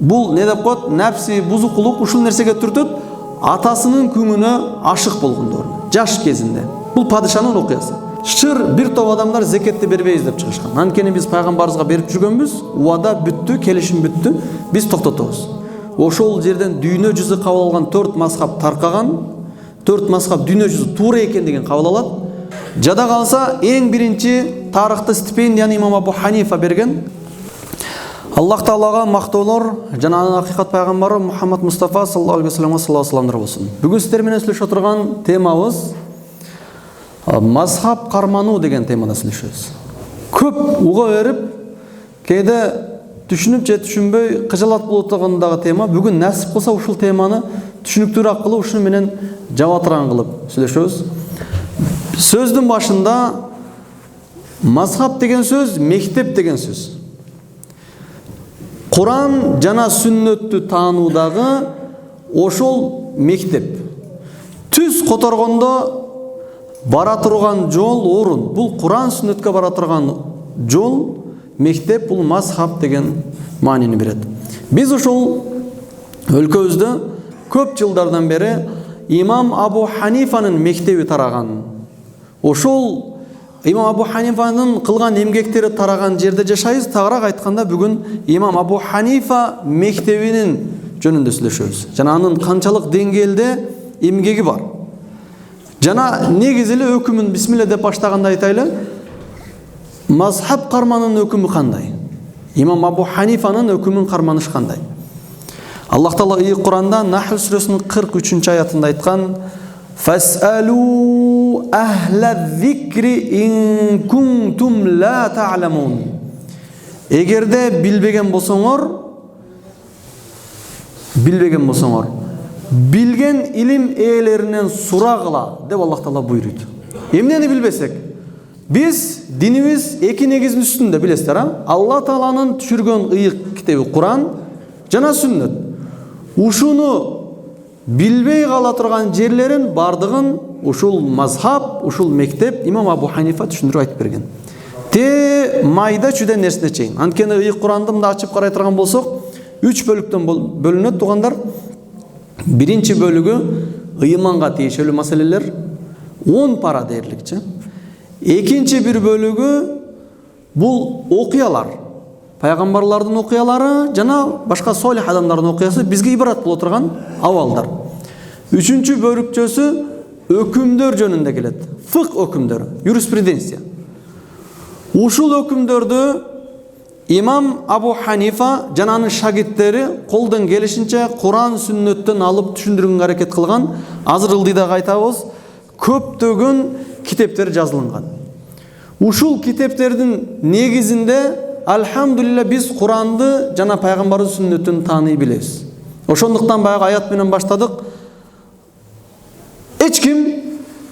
Бул не деп коет? Нәпси бузукулук ушул нерсеге түртөт. Атасынын күңүнө ашык болгондорун жаш кезинде. Бул падышанын окуясы. Шыр бир топ адамдар зекетти бербейбиз деп чыгышкан. Анткени биз пайгамбарыбызга берип жүргөнбүз, убада бүттү, келишим бүттү, биз токтотобуз. Ошол жерден дүйнө жүзү кабыл алган 4 мазхаб таркаган, 4 мазхаб дүйнө жүзү туура экендигин кабыл алат. Жада калса эң биринчи тарыхты стипендияны имам Абу Ханифа берген. Аллах Таалага мактоолор жана анын акыйкат пайгамбары Мухаммад Мустафа саллаллаху алейхи вассаламдар болсун. Бүгүн сиздер менен сүйлөшүп отурган темабыз мазхаб кармануу деген темада сүйлөшөбүз. Көп уга берип, кээде түшүнүп же түшүнбөй кыжалат болуп тургандагы тема. Бүгүн насип кылса ушул теманы түшүнүктүүрөөк кылып, ушуну менен жабатыран кылып сүйлөшөбүз. Сөздүн башында мазхаб деген сөз, мектеп деген сөз. Куран жана сүннөттү таануудагы ошол мектеп. Түз которгондо бара турган жол орун. Бул Куран сүннөткө бара турган жол, мектеп, бул мазхаб деген маанини берет. Биз ошол өлкөбүздө көп жылдардан бери имам Абу Ханифанын мектеби тараган. Ошол имам Абу Ханифанын кылган эмгектери тараган жерде жашайбыз. Тагыраак айтканда бүгүн имам Абу Ханифа мектебинин жөнүндө сүйлөшөбүз. Жана анын канчалык деңгээлде эмгеги бар. Жана негизи эле өкүмүн бисмилла деп баштаганда айтайлы. Мазхаб карманын өкүмү кандай? Имам Абу Ханифанын өкүмүн карманыш кандай? Аллах Таала Куранда Нахл сүрөсүнүн 43 аятында айткан: «Фас'алу ахла зикри ин кунтум ла та'ламун». Эгерде билбеген болсоңор, билген илим ээлеринен сурагыла деп Аллах Таала буйруйт. Эмнени билбесек? Биз динибиз эки негиздин үстүндө, билесиздер, Алла Тааланын түшүргөн ыйык китеби Куран жана сүннөт. Ушуну билбей кала турган жерлерин бардыгын ушул мазхаб, ушул мектеп имам Абу Ханифа түшүндүрүп айтып берген. Те майда чүден нерсине чейин. Анткени ыйык Куранды мында ачып карай турган болсок, 3 бөлүктөн бөлүнөт тугандар. Биринчи бөлүгү ыйманга тиешелүү маселелер, 10 пара дээрликчи. Экинчи бир бөлүгү бул окуялар, пайгамбарлардын окуялары жана башка солих адамдардын окуясы, бизге ибрат боло турган абалдар. Үчүнчү бөлүкчөсү өкүмдөр жөнүндө келет. Фык өкүмдөрү, юриспруденция. Ушул өкүмдөрдү имам Абу Ханифа жана анын шагирттери колдон келишинче Куран сүннөттөн алып түшүндүргөнгө аракет кылган. Азыр ылдыйда айтабыз, көптөгөн китептер жазылган. Ушул китептердин негизинде алхамдулилла биз Куранды жана пайгамбардын сүннөтүн тааный билебиз. Ошондуктан баягы аят менен баштадык. Эч ким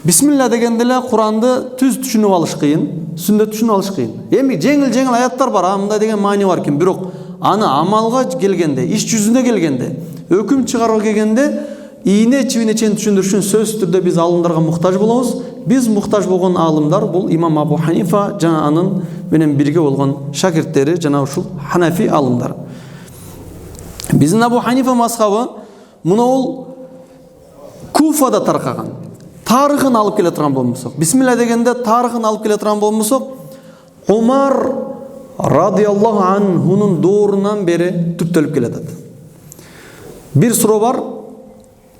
бисмилла дегенде эле Куранды түз түшүнүп алыш кыйын, сүннөт түшүнүп алыш кыйын. Эми жеңил аяттар бар, мындай деген маани бар экен, бирок аны амалга келгенде, иш жүзүнө келгенде, өкүм чыгарууга келгенде ийне чибине чейин түшүндүрүш үчүн сөзсүз түрдө биз алымдарга муктаж болобуз. Биз муктаж болгон алымдар бул имам Абу Ханифа жана анын менен бирге болгон шакирттери жана ушул Ханафи алымдар. Биздин Абу Ханифа мазхабы мунул Куфада таркаган. Тарыхын алып келе турган болмосок, бисмилла дегенде тарыхын алып келе турган болмосок, Умар радиаллаху анхунун доорунан бери түптөлүп келатат. Бир суроо бар,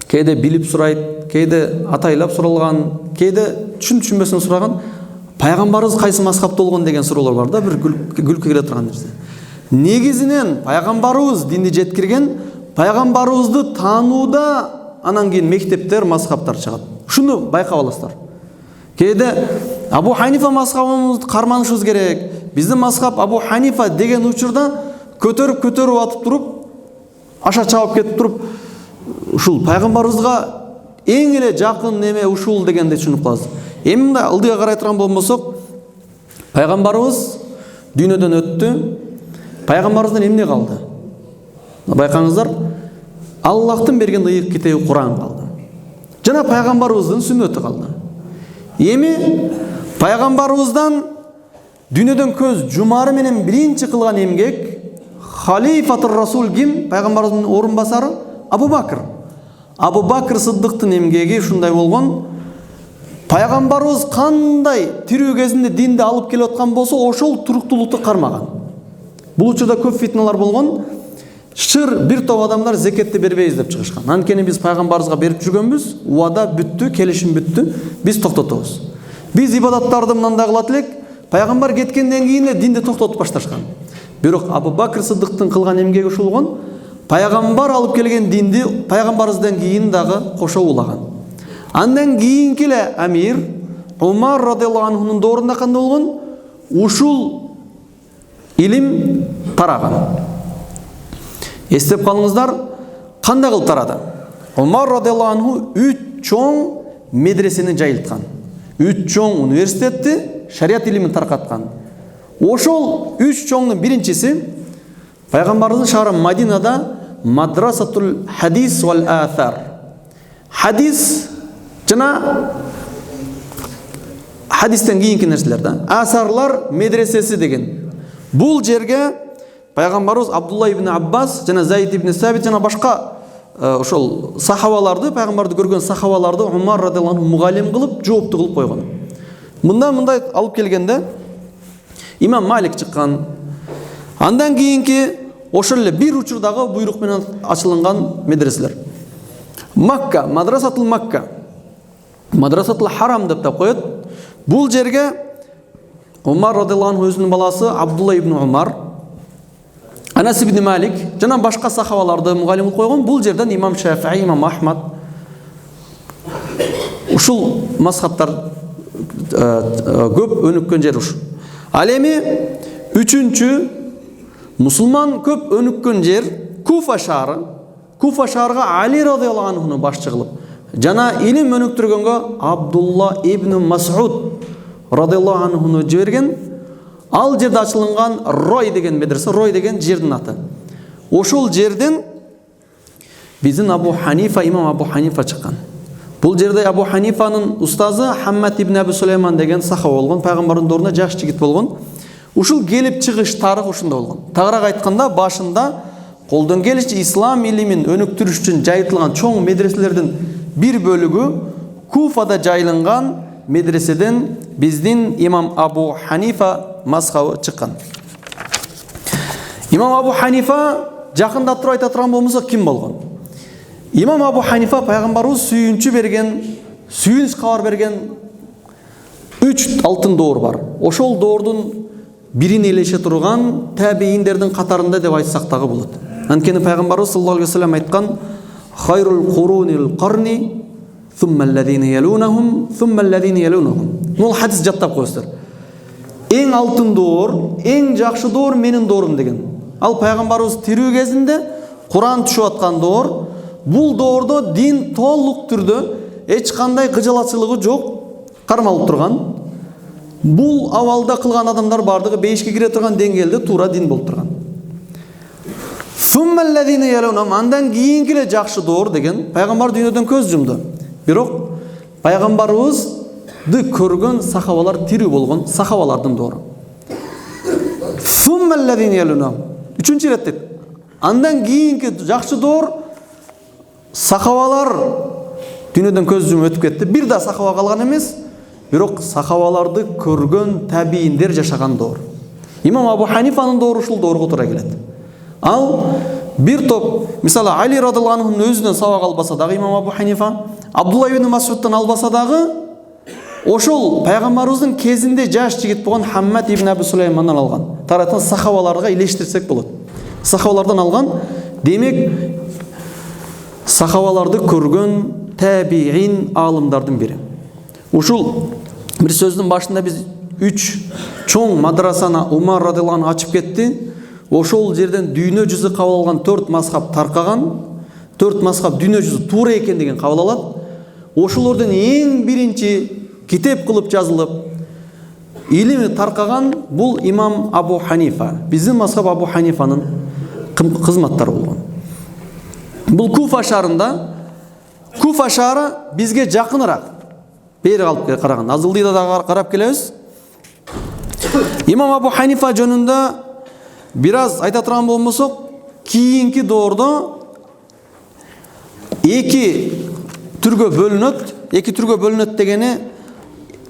кээде билип сурайт, кээде атайлап суралган, кээде түшүнбөсүн сураган. Пайгамбарыбыз кайсы мазхабта болгон деген суроолор бар да, бир күлкү келе турган нерсе. Негизинен пайгамбарыбыз динди жеткирген, пайгамбарыбызды таанууда анан кийин мектептер, мазхабтар чыгат. Ушуну байкап аласыздар. Кээде Абу Ханифа мазхабыбызды карманышыбыз керек. Биздин мазхаб Абу Ханифа деген учурда көтөрүп атып туруп, аша чабып кетип туруп, ушул пайгамбарыбызга эң эле жакын неме ушул дегенде түшүнүп каласыз. Эми мында ылдыга карай турган болмосок, пайгамбарыбыз дүйнөдөн өттү. Пайгамбарыбыздан эмне калды? Байкаңыздар, Аллахтын берген ыйык китеби Куран калды. Жана пайгамбарыбыздын сүннөтү калды. Эми пайгамбарыбыздан дүйнөдөн көз жумары менен биринчи кылган эмгек халифатур расул ким? Пайгамбардын орун басары Абу Бакр. Абу Бакр Сыддыктын эмгеги ушундай болгон. Пайгамбарыбыз кандай тирүү кезинде динди алып келип аткан болсо, ошол туруктуулукту кармаган. Бул учурда көп фитналар болгон. Шыр бир топ адамдар зекетти бербейбиз деп чыгышкан. Анткени биз пайгамбарыбызга берип жүргөнбүз, уада бүттү, келишим бүттү, биз токтотобуз. Биз ибадаттарды мындай кылат элек, пайгамбар кеткенден кийин эле динди токтотуп башташкан. Бирок Абу Бакр Сыддыктын кылган эмгеги ушул болгон. Пайгамбар алып келген динди пайгамбарыбыздан кийин дагы кошо улаган. Андан кийинки эле амир Умар радыйаллаху анхунун доорунда кандай болгон? Ушул илим тараган. Эстеп калыңыздар, кандай кылып тарады? Умар радыйаллаху анху 3 чоң медресени жайылткан. 3 чоң университетти, шариат илимин таркаткан. Ошол 3 чоңдун биринчиси пайгамбардын шаары Мадинада Мадрасатул хадис вал аthар. Хадис жана хадистен кийинки нерселер да. Асарлар медресеси деген. Бул жерге пайгамбарыбыз Абдулла ибн Аббас жана Заид ибн Сабит жана башка ошол сахабаларды, пайгамбарды көргөн сахабаларды Умар радыйаллаху анху мугалим кылып, жоопту кылып койгон. Мындай алып келгенде Имам Малик чыккан. Андан кийинки ошол эле бир учурдагы буйрук менен ачылган медреселер. Макка, Мадрасатул Макка, Мадрасатул Харам деп коет. Бул жерге Умар радыйаллаху анху өзүнүн баласы Абдулла ибн Умар, Анас ибн Малик жана башка сахабаларды мугалим кылып койгон. Бул жерден Имам Шафии, Имам Ахмад ушул мазхабтар көп өнүккөн жер ушу. Ал эми үчүнчү мусулман көп өнүккөн жер Куфа шаары. Куфа шаарга Али радыйаллаху анхуну башчы кылып, жана илим өнүктүргөнгө Абдулла ибн Мас'уд радыйаллаху анхуну жиберген. Ал жерде ачылган Рой деген медресе, Рой деген жердин аты. Ошол жерден биздин Абу Ханифа, имам Абу Ханифа чыккан. Бул жерде Абу Ханифанын устазы Хаммад ибн Абу Сулейман деген сахаба болгон, пайгамбардын доорунда жаш жигит болгон. Ушул келип чыгыш тарых ушунда болгон. Тагыраак айтканда, башында колдон келишче ислам илимин өнүктүрүш үчүн жайылтылган чоң медреселердин бир бөлүгү Куфада жайылган медреседен биздин имам Абу Ханифа мазхабы чыккан. Имам Абу Ханифа жакында туруп айта турган болмосо ким болгон? Имам Абу Ханифа пайгамбарыбыз сүйүнчү берген, сүйүнүч кабар берген 3 алтын доор бар. Ошол доордун бирин элеше турган табииндердин катарында деп айтсак дагы болот. Анткени пайгамбарыбыз саллаллаху алейхи вассалам айткан: "Хайрул курунил карни, thumma alladhina yalunahum, thumma alladhina yalunahum." Бул хадис жаттап коесуздар. Эң алтын доор, эң жакшы доор менин доорум деген. Ал пайгамбарыбыз тирүү кезинде Куран түшүп аткан доор. Бул доордо дин толук түрдө эч кандай кыжалачылыгы жок, кармалып турган. Бул авалда кылган адамдар бардыгы бейишке кире турган деңгээлде туура дин болуп турган. Суммаллазина ялунам, андан кийинки эле жакшы доор деген пайгамбар дүйнөдөн көз жумду. Бирок пайгамбарыбызды көргөн сахабалар тирүү болгон сахабалардын доору. Суммаллазина ялунам. Үчүнчү ирет дейт. Андан кийинки жакшы доор сахабалар дүйнөдөн көз жумуп өтүп кетти. Бир да сахаба калган эмес. Бирок сахабаларды көргөн табииндер жашаган доор. Имам Абу Ханифанын доору ушул доорго туура келет. Ал бир топ, мисалы Али радыйаллаху анхунун өзүнөн сабак албаса дагы Имам Абу Ханифа, Абдулла ибн Мас'удтан албаса дагы ошол пайгамбарыбыздын кезинде жаш жигит болгон Хаммад ибн Абу Сулеймандан алган. Таратын сахабаларга илештирсек болот. Сахабалардан алган, демек сахабаларды көргөн табиин алымдардын бири. Ушул бир сөздүн башында биз 3 чоң мадрасаны Умар радыйаллаху анху ачып кетти. Ошол жерден дүйнө жүзү кабыл алган 4 мазхаб таркаган. 4 мазхаб дүйнө жүзү туура экен деген кабыл алат. Ошолордон эң биринчи китеп кылып жазылып, илими таркаган бул имам Абу Ханифа. Биздин мазхаб Абу Ханифанын кызматтары болгон. Бул Куфа шаарында, Куфа шаары бизге жакыныраак. Бери калып караган. Азылдыйда да карап келебиз. Имам Абу Ханифа жөнүндө бир аз айта турган болсок, кийинки доордо эки түргө бөлүнөт. Эки түргө бөлүнөт дегени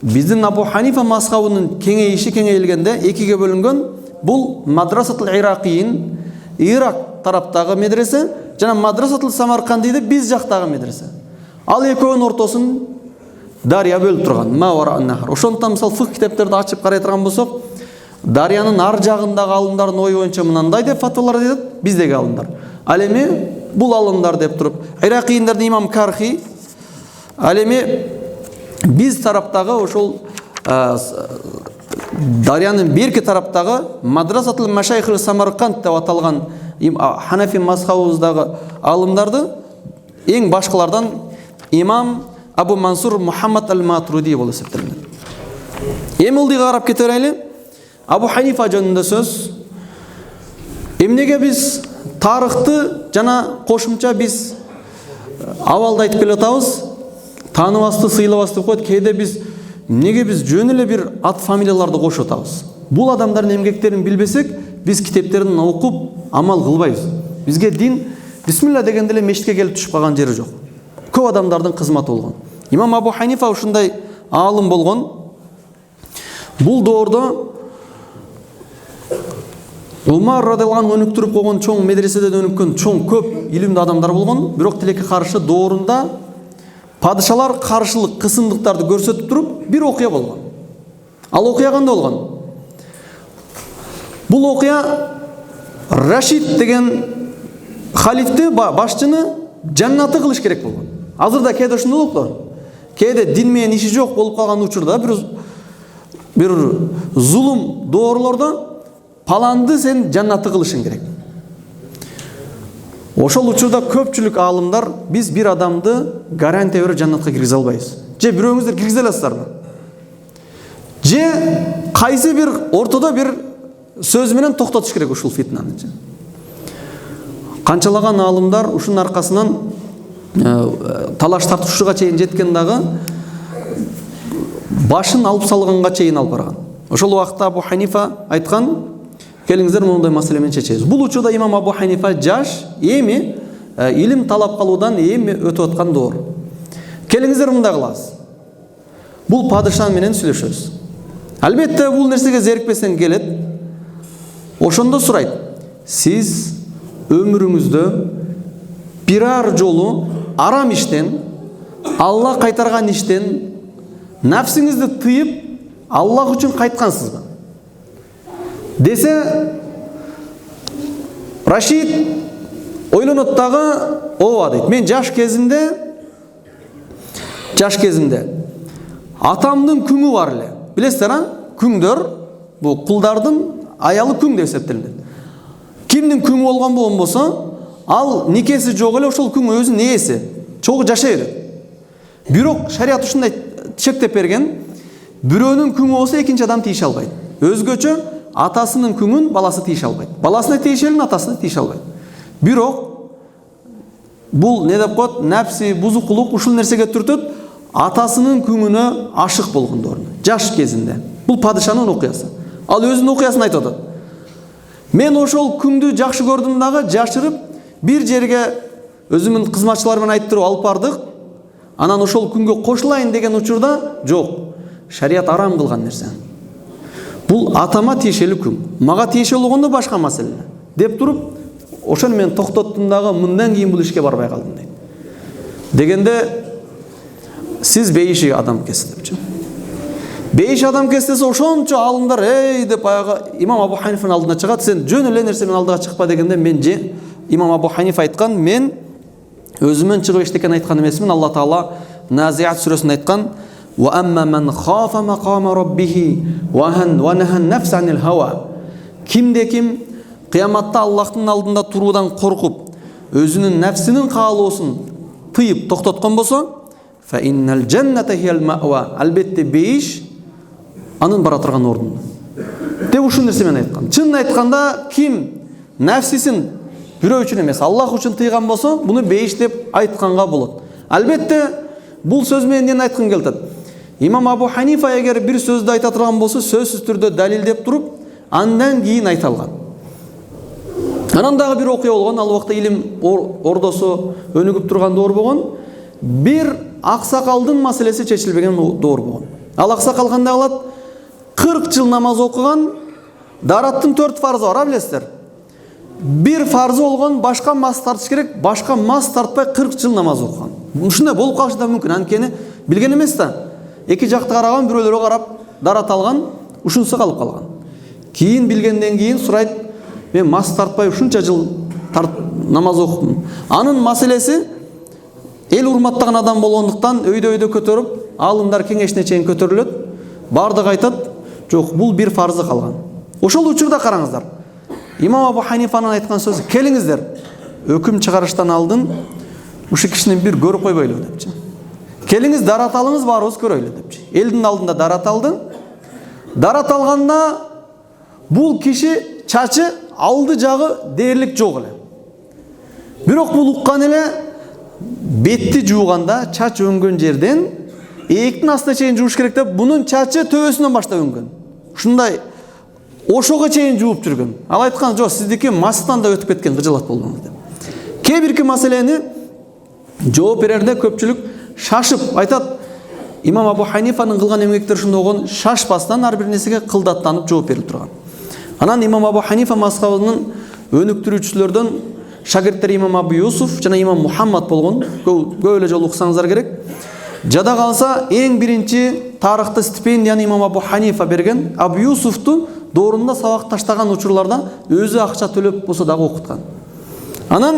биздин Абу Ханифа мазхабынын кеңейиши кеңейлгенде экиге бөлүнгөн. Бул Мадрасатул Иракийин, Ирак тараптагы медресе жана Мадрасатул Самаркандиди биз жактагы медресе. Ал экөөнүн ортосун дария бөлүп турган. Мавара ан-Нахр. Ошондуктан мисалы фикх китептерди ачып карай турган болсок, дарыянын ар жагындагы алымдардын ою боюнча мындай деп фатвалар айтат, биздеги алымдар. Ал эми бул алымдар деп туруп, Иракийиндердин имам Кархи, ал эми биз тараптагы ошол дарыянын берки тараптагы Мадрасатул Машайхил Самарканд деп аталган Ханафи мазхабыбыздагы алымдарды эң башкалардан имам Абу Мансур Мухаммад ал-Матруди болуп эсептелет. Эми ылдыйга карап кете берели. Абу Ханифа жөнүндө сөз. Эмнеге биз тарыхты жана кошумча биз абалды айтып келе атабыз, тааныбасты, сыйлабасты деп коет. Кээде биз эмнеге биз жөн эле бир ат фамилияларды кошуп атабыз. Бул адамдардын эмгектерин билбесек, биз китептерин окуп амал кылбайбыз. Бизге дин бисмилла дегенде эле мешитке келип түшүп калган жери жок. Көп адамдардын кызматы болгон. Имам Абу Ханифа ушундай аалым болгон. Бул доордо Умар радыйаллаху анху өнүктүрүп койгон чоң медреседен өнүккөн чоң көп илимдүү адамдар болгон. Бирок тилекке каршы доорунда падышалар каршылык, кысымдыктарды көрсөтүп туруп бир окуя болгон. Ал окуя кандай болгон? Бул окуя Рашид деген халифти, башчыны жаннаты кылыш керек болгон. Азырда кээде ушундай болуптур. Кээде дин менен иши жок болуп калган учурда бир зулум доорлордо паланды сен жаннаты кылышың керек. Ошол учурда көпчүлүк аалымдар биз бир адамды гарантия берип жаннатка киргизе албайбыз. Же бирөөңүздөр киргизе аласыздарбы? Же кайсы бир ортодо бир сөз менен токтотуш керек ушул фитнаны. Канчалаган аалымдар ушунун аркасынан талаш тартышууга чейин жеткен дагы башын алып салганга чейин алып барган. Ошол убакта Абу Ханифа айткан, келиңиздер мындай маселе менен чечебиз. Бул учурда имам Абу Ханифа жаш, эми илим талап калуудан эми өтүп аткан доор. Келиңиздер мындай кылабыз. Бул падышан менен сүйлөшөбүз. Албетте бул нерсеге зерикпесең келет. Ошондо сурайт. Сиз өмүрүңүздө бирар жолу арам иштен, Алла кайтарган иштен нафсиңизди тыйып, Аллах үчүн кайткансызбы? Десе, Рашид ойлонот дагы, ооба дейт. Мен жаш кезимде атамдын күңү бар эле. Билесиздер, күңдөр бул кулдардын аялы күң деп эсептелет. Кимдин күңү болгон болсо, ал никеси жок эле ошол күң өзүнүн ээси. Чогуу жашай берет. Бирок шарият ушундай чектеп берген, бирөөнүн күңү болсо экинчи адам тийише албайт. Өзгөчө атасынын күңүн баласы тийише албайт. Баласына тийишелин, атасына тийише албайт. Бирок бул не деп коет? Нәпси, бузукулук ушул нерсеге түртөт. Атасынын күңүнө ашык болгондор. Жаш кезинде. Бул падышанын окуясы. Ал өзүнүн окуясын айтып атат. Мен ошол күңдү жакшы көрдүм дагы, жашырып бир жерге өзүмдүн кызматчылар менен айттырып алып бардык. Анан ошол күнгө кошулайын деген учурда жок. Шарият арам кылган нерсе. Бул атама тиешелүү күң. Мага тиешелүү болгондо башка маселе. Деп туруп, ошону мен токтоттум дагы, мындан кийин бул ишке барбай калдым дейт. Дегенде сиз бейиши адам кесиз депчи. Бейиш адам кесиз ошончо алымдар деп баягы имам Абу Ханифанын алдына чыгат. Сен жөн эле нерсе менен алдыга чыкпа дегенде мен имам Абу Ханифа айткан, мен өзүмөн чыгып эчтекен айткан эмесмин. Алла Таала Назиат сүрөсүндө айткан: "Ва амма ман хафа мaqama rabbih wa naha an-nafs 'anil hawa." Кимде ким кыяматта Аллахтын алдында туруудан коркуп, өзүнүн нәфсинин каалоосун тыйып токтоткон болсо, fa innal jannata hiyal ma'wa. Албетте бейиш анын бара турган орду. Деп ушул нерсе менен айткан. Чынын айтканда, ким нәфсисин бирөө үчүн эмес, Аллах үчүн тыйган болсо, буну бейиш деп айтканга болот. Албетте бул сөз менен эмне айткым келет? Имам Абу Ханифа эгер бир сөздү айта турган болсо, сөзсүз түрдө далилдеп туруп, андан кийин айта алган. Анан дагы бир окуя болгон, ал убакта илим ордосу өнүгүп турган доор болгон. Бир аксакалдын маселеси чечилбеген доор болгон. Ал аксакал кандай кылат? 40 жыл намаз окуган, дараттын 4 фарзы бар, билесиздер. Бир фарзы болгон, башка мас тартыш керек, башка мас тартпай 40 жыл намаз окуган. Ушундай болуп калышы да мүмкүн. Анткени билген эмес да. Эки жакты караган, бирөөлөргө карап дарат алган, ушунсу калып калган. Кийин билгенден кийин сурайт, мен мас тартпай ушунча жыл намаз окудум. Анын маселеси эл урматтаган адам болгондуктан өйдө көтөрүп, алымдар кеңешине чейин көтөрүлөт. Бардыгы айтат, жок, бул бир фарзы калган. Ошол учурда караңыздар. Имам Абу Ханифанын айткан сөзү: келиңиздер, өкүм чыгарыштан алдын ушу кишини бир көрүп койбойлу депчи. Келиңиз, дарат алыңыз, баарыбыз көрөйлү депчи. Элдин алдында дарат алды. Дарат алганда бул киши чачы алды жагы дээрлик жок эле. Бирок бул уккан эле бетти жууганда чач өңгөн жерден эектин астына чейин жууш керек деп, бунун чачы төбөсүнөн баштап өңгөн. Ушундай ошого чейин жууп жүргөн. Ал айткан: жок, сиздики мастан да өтүп кеткен, кыжылат болдуңуз деп. Кээ бирки маселени жооп берерде көпчүлүк шашып айтат. Имам Абу Ханифанын кылган эмгектери ушундай болгон, шашпастан ар бир нерсеге кылдаттанып жооп берилип турган. Анан Имам Абу Ханифа мазхабынын өнүктүрүүчүлөрдөн шагирттери Имам Абу Юсуф жана Имам Мухаммад болгон. Көп эле жолу уксаңыздар керек. Жада калса эң биринчи тарыхта стипендияны Имам Абу Ханифа берген. Абу Юсуфту доорунда сабак таштаган учурларда өзү акча төлөп болсо дагы окуткан. Анан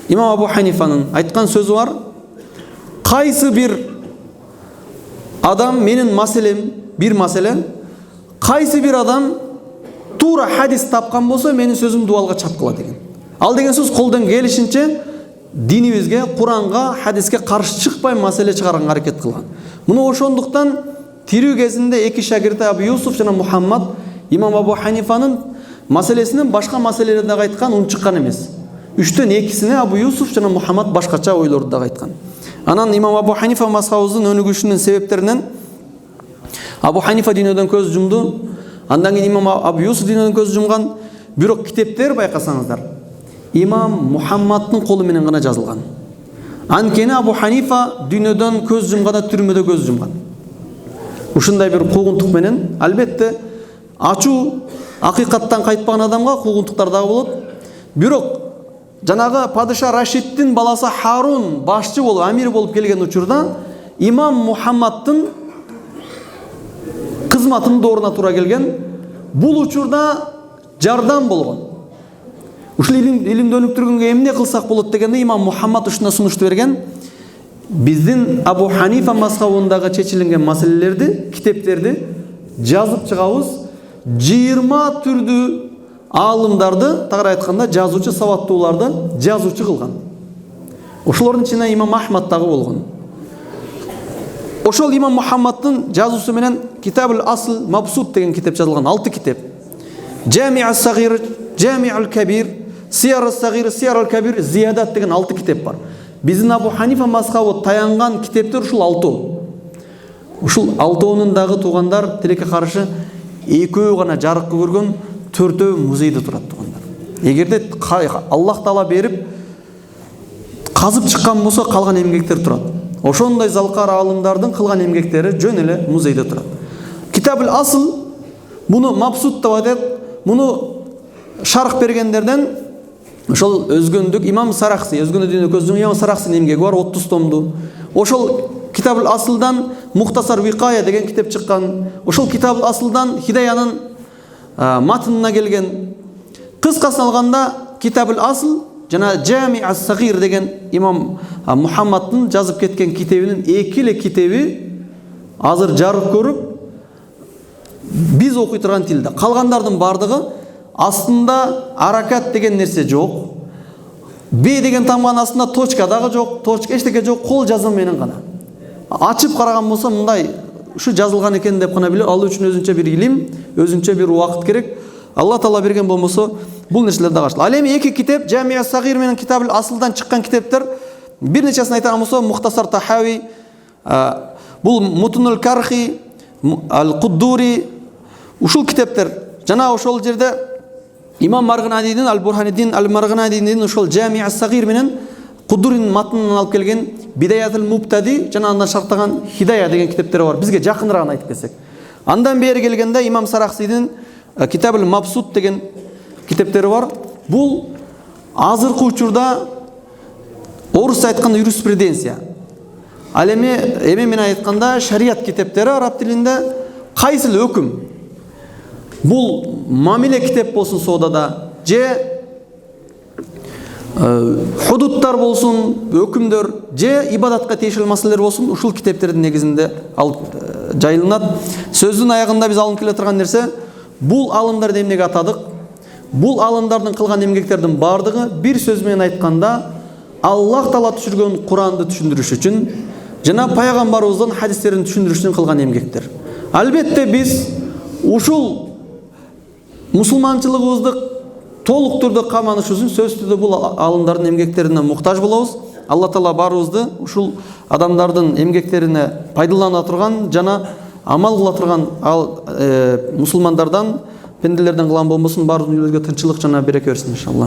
Имам Абу Ханифанын айткан сөзү бар: кайсы бир адам менин маселем, бир маселе, кайсы бир адам туура хадис тапкан болсо менин сөзүм дубалга чапкыла деген. Ал деген сөз колдон келишинче динибизге, Куранга, хадиске каршы чыкпай маселе чыгарганга аракет кылган. Муну ошондуктан тирүү кезинде эки шагирти Абу Юсуф жана Мухаммад Имам Абу Ханифанын маселесинен башка маселелерди дагы айткан, унчуккан эмес. 3төн 2сине Абу Юсуф жана Мухаммад башкача ойлорду дагы айткан. Анан Имам Абу Ханифа мазхабыбыздын өнүгүшүнүн себептеринен Абу Ханифа дүйнөдөн көз жумду. Андан кийин Имам Абу Юсуф дүйнөдөн көз жумган. Бирок китептер байкасаңыздар, Имам Мухаммаддын колу менен гана жазылган. Анткени Абу Ханифа дүйнөдөн көз жумганда түрмөдө көз жумган. Ушундай бир куугунтук менен, албетте, ачуу акыйкаттан кайтпаган адамга куугунтуктар дагы болот. Бирок жанагы падыша Рашиддин баласы Харун башчы болуп, амир болуп келген учурда Имам Мухаммаддын кызматынын дооруна туура келген. Бул учурда жардам болгон. Ушул илимди өнүктүргөнгө эмне кылсак болот дегенде Имам Мухаммад ушундай сунушту берген. Биздин Абу Ханифа мазхабындагы чечилген маселелерди, китептерди жазып чыгабыз. 20 түрдүү алымдарды, тагыраак айтканда, жазуучу сабаттууларды жазуучу кылган. Ошолордун ичинде Имам Ахмад дагы болгон. Ошол Имам Мухаммаддын жазуусу менен Китабул Асл Мабсут деген китеп жазылган, 6 китеп. Жами'ус Сагир, Жами'ул Кабир, Сиярус Сагир, Сиярул Кабир, Зиядат деген 6 китеп бар. Биздин Абу Ханифа мазхабы таянган китептер ушул 6. Ушул 6-унун дагы туугандар тилекке каршы экөө гана жарыкка көргөн, 4-өө музейде турат туугандар. Эгерде Аллах Таала берип казып чыккан болсо калган эмгектер турат. Ошондой залкар алымдардын кылган эмгектери жөн эле музейде турат. Китабул Асл муну Мабсут деп атат. Муну шарх бергендерден ошол өзгөндүк Имам Сарахси, өзгөндү дүйнө көз жумган Имам Сарахсинин эмгеги бар, 30 томду. Ошол Китабул Асылдан Мухтасар Викая деген китеп чыккан. Ошол Китабул Асылдан Хидаянын матынына келген. Кыскасын алганда Китабул Асл жана Жами'ус Сагир деген Имам Мухаммаддын жазып кеткен китебинин эки эле китеби азыр жарык көрүп биз окуй турган тилде. Калгандардын бардыгы астында аракат деген нерсе жок. Б деген тамганын астында точка дагы жок, точка эчтеке жок, кол жазым менен гана. Ачып караган болсо мындай ушу жазылган экен деп гана билет. Ал үчүн өзүнчө бир илим, өзүнчө бир убакыт керек. Алла Таала берген болмосо бул нерселер дагы ашыл. Ал эми эки китеп, Жами'ус Сагир менен Китабул Асылдан чыккан китептер, бир нечесин айтган болсо Мухтасар Тахави, бул Мутунул Кархи, Ал-Куддури, ушул китептер жана ошол жерде имам Маргынадийдин Аль-Бурханиддин Аль-Маргынадийдин ошол Жами ас-Сагир менен Кудурин матнынан алып келген Бидаятул Мубтади жана андан шарттаган Хидая деген китептери бар. Бизге жакыныраак айтып кетсек. Андан бери келгенде имам Сарахсидин Китабул Мабсут деген китептери бар. Бул азыркы учурда орусча айтканда юриспруденция. Ал эми мен айтканда шарият китептери араб тилинде кайсыл өкүм. Бул мамиле китеп болсун соодада же худуттар болсун, өкүмдөр же ибадатка тиешелүү маселелер болсун, ушул китептердин негизинде алып жайылынат. Сөздүн аягында биз алынып келе турган нерсе, бул алымдарды эмнеге атадык? Бул алымдардын кылган эмгектердин бардыгы бир сөз менен айтканда Аллах Таала түшүргөн Куранды түшүндүрүш үчүн жана пайгамбарыбыздын хадистерин түшүндүрүш үчүн кылган эмгектер. Албетте биз ушул мусулманчылыгыбызды толук түрдө каманыш үчүн сөзсүз түрдө бул алымдардын эмгектерине муктаж болобуз. Алла Таала баарыбызды ушул адамдардын эмгектерине пайдалана турган жана амал кыла турган мусулмандардан, пенделерден кылган болбосун. Баарыбыздын үйлөргө тынччылык жана береке берсин иншалла.